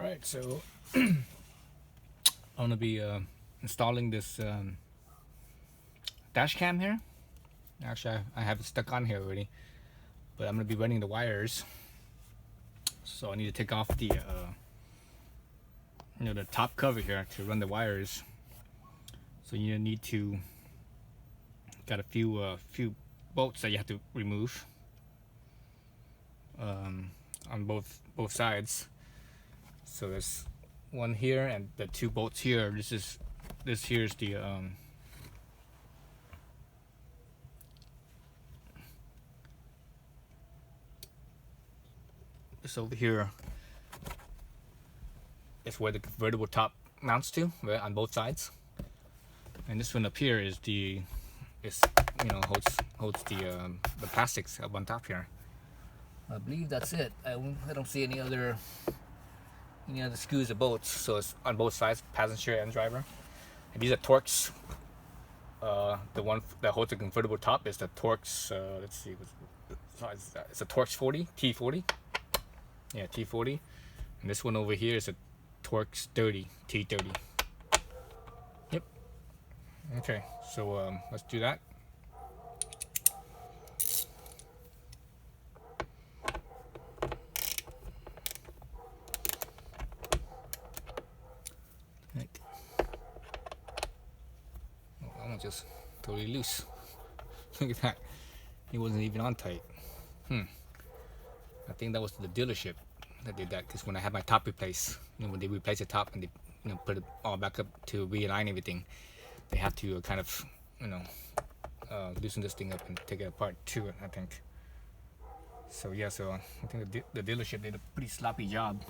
Alright, so I'm gonna be installing this dash cam here. Actually, I have it stuck on here already, but I'm gonna be running the wires. So I need to take off the the top cover here to run the wires. So you need to got a few bolts that you have to remove on both sides. So there's one here and the two bolts here. This here is the this over here is where the convertible top mounts to, right, on both sides. And this one up here is holds the plastics up on top here. I believe that's it. I don't see any other screws or bolts. So it's on both sides, passenger and driver. And these are Torx. The one that holds the convertible top is the Torx. Let's see, it's a Torx 40 T40. Yeah, T40. And this one over here is a Torx 30 T30. Yep. Okay, so let's do that. Just totally loose. Look at that. It wasn't even on tight. I think that was the dealership that did that, because when I had my top replaced, when they replace the top and they put it all back up to realign everything, they have to kind of loosen this thing up and take it apart too, I think. So yeah, so I think the dealership did a pretty sloppy job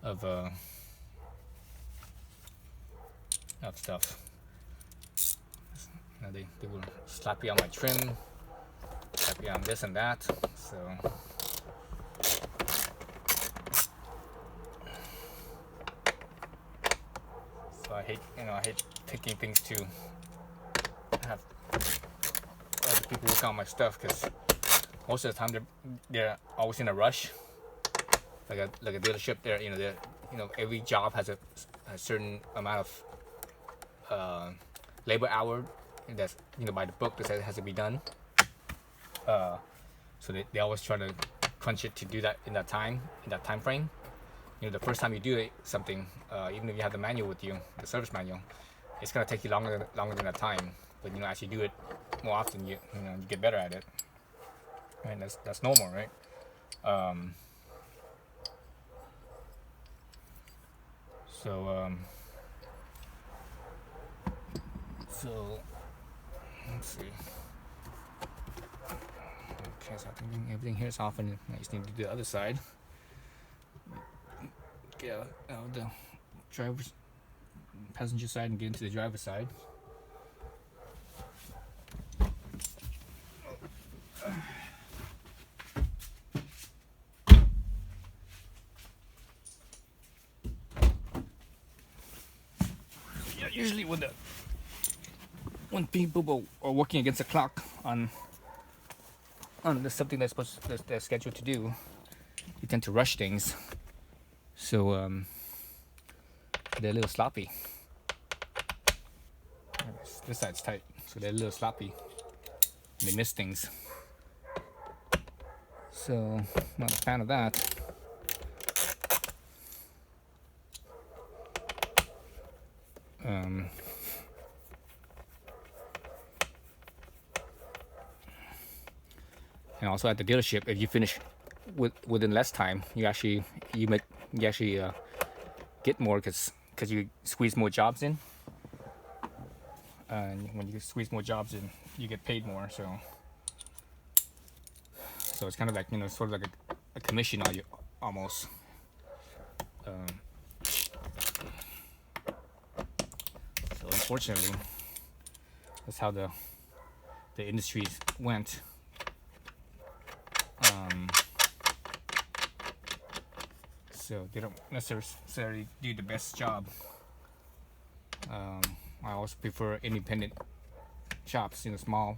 of stuff. They were sloppy on my trim, sloppy on this and that. So I hate taking things to have other people work on my stuff, because most of the time they're always in a rush. Like a dealership, every job has a certain amount of labor hour that's by the book that says it has to be done. So they always try to crunch it to do that in that time frame. The first time you do something, even if you have the manual with you, the service manual, it's gonna take you longer than that time. But as you do it more often, you get better at it. And that's normal, right? So let's see. Okay, so I think everything here is off, and I just need to do the other side. Get out of the passenger side and get into the driver's side. Yeah, usually when people are working against the clock on something they're scheduled to do, you tend to rush things. So they're a little sloppy. This side's tight, so they're a little sloppy. And they miss things. So not a fan of that. And also at the dealership, if you finish within less time, you actually get more, because you squeeze more jobs in. And when you squeeze more jobs in, you get paid more. So it's kind of like sort of like a commission on you almost. So unfortunately, that's how the industry went. So they don't necessarily do the best job. I also prefer independent shops, small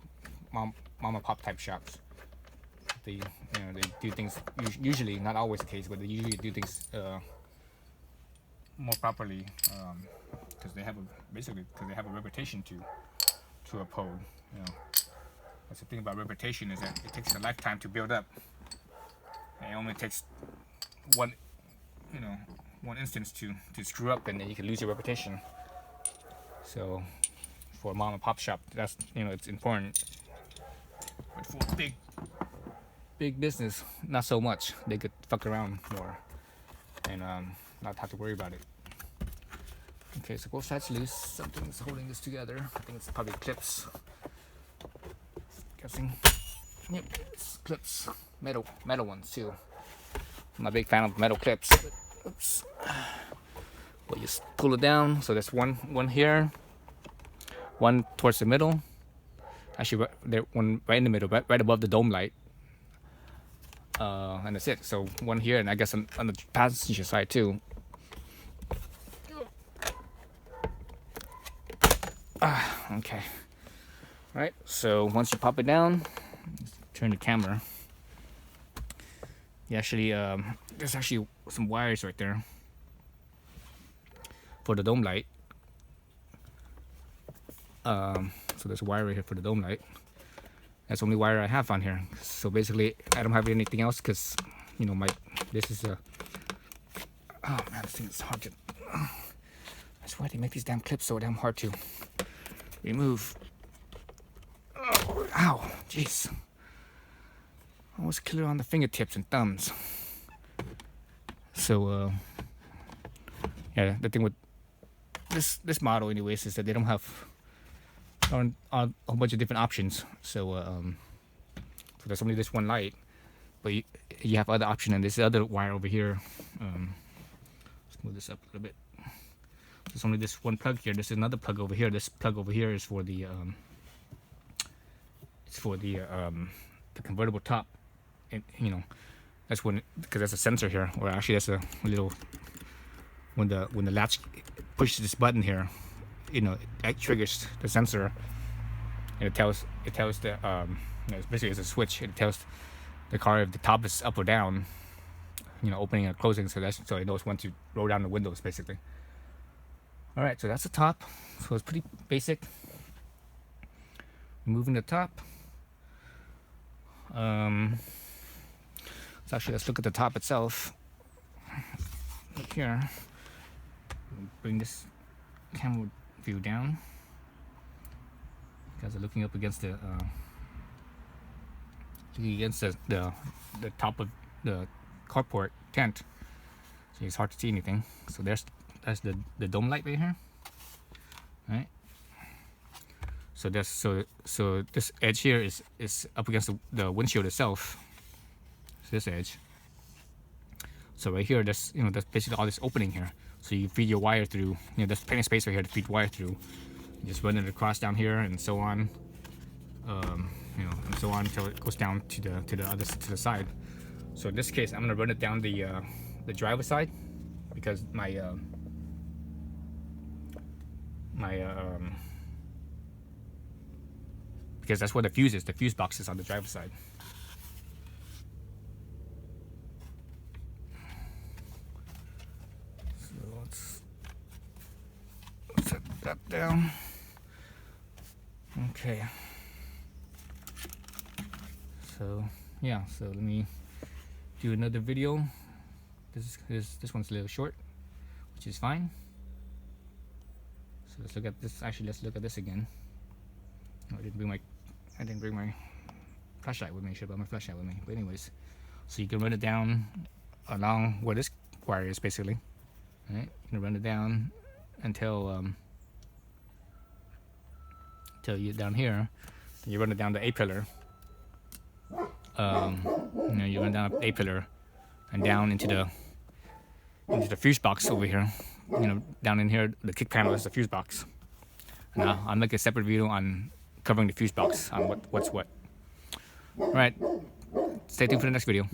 mom and pop type shops. They do things, usually, not always the case, but they usually do things more properly, because they have a reputation to uphold. You know, that's the thing about reputation, is that it takes a lifetime to build up. And it only takes one instance to screw up, and then you can lose your reputation. So for a mom and pop shop, that's, it's important. But for big business, not so much. They could fuck around more and not have to worry about it. Okay, so both sides loose. Something's holding this together. I think it's probably clips. Guessing. Yep, it's clips. Metal ones too. I'm a big fan of metal clips. But, oops. Well, just pull it down. So there's one here, one towards the middle. Actually, one right in the middle, right above the dome light. And that's it. So one here, and I guess on the passenger side too. Okay. All right. So once you pop it down, turn the camera. You actually, there's actually some wires right there for the dome light. So there's a wire right here for the dome light. That's the only wire I have on here. So basically, I don't have anything else because, this is a. Oh man, this thing is hard to. That's why they make these damn clips so damn hard to remove. Oh, ow, jeez. Always clear on the fingertips and thumbs. So, yeah, the thing with this model, anyways, is that they don't have a whole bunch of different options. So, so there's only this one light, but you have other options, and this other wire over here. Let's move this up a little bit. There's only this one plug here. There's another plug over here. This plug over here is for the convertible top. And, that's because there's a sensor here, or actually there's a little, when the latch pushes this button here, it triggers the sensor, and it tells the basically it's a switch. It tells the car if the top is up or down, opening and closing, so it knows when to roll down the windows, basically. All right, so that's the top. So it's pretty basic. Removing the top. So actually, let's look at the top itself. Look here. Bring this camera view down. You guys are looking up against the top of the carport tent, so it's hard to see anything. So that's the dome light right here. All right. So this edge here is up against the windshield itself. So this edge. So right here, that's basically all this opening here. So you feed your wire through. There's plenty of space right here to feed wire through. You just run it across down here, and so on. And so on until it goes down to the side. So in this case, I'm gonna run it down the driver's side, because because that's where the fuse is. The fuse box is on the driver's side. So let's set that down. Okay. So yeah, so let me do another video. This one's a little short, which is fine. So let's look at this. Actually, let's look at this again. I didn't bring my flashlight with me. I should have brought my flashlight with me. But anyways, so you can run it down along where this wire is, basically. All right, you can run it down until you get down here. Then you run it down the A pillar. You run down the A pillar and down into the fuse box over here. Down in here, the kick panel is the fuse box. Now I'll make a separate video on covering the fuse box on what's what. All right, stay tuned for the next video.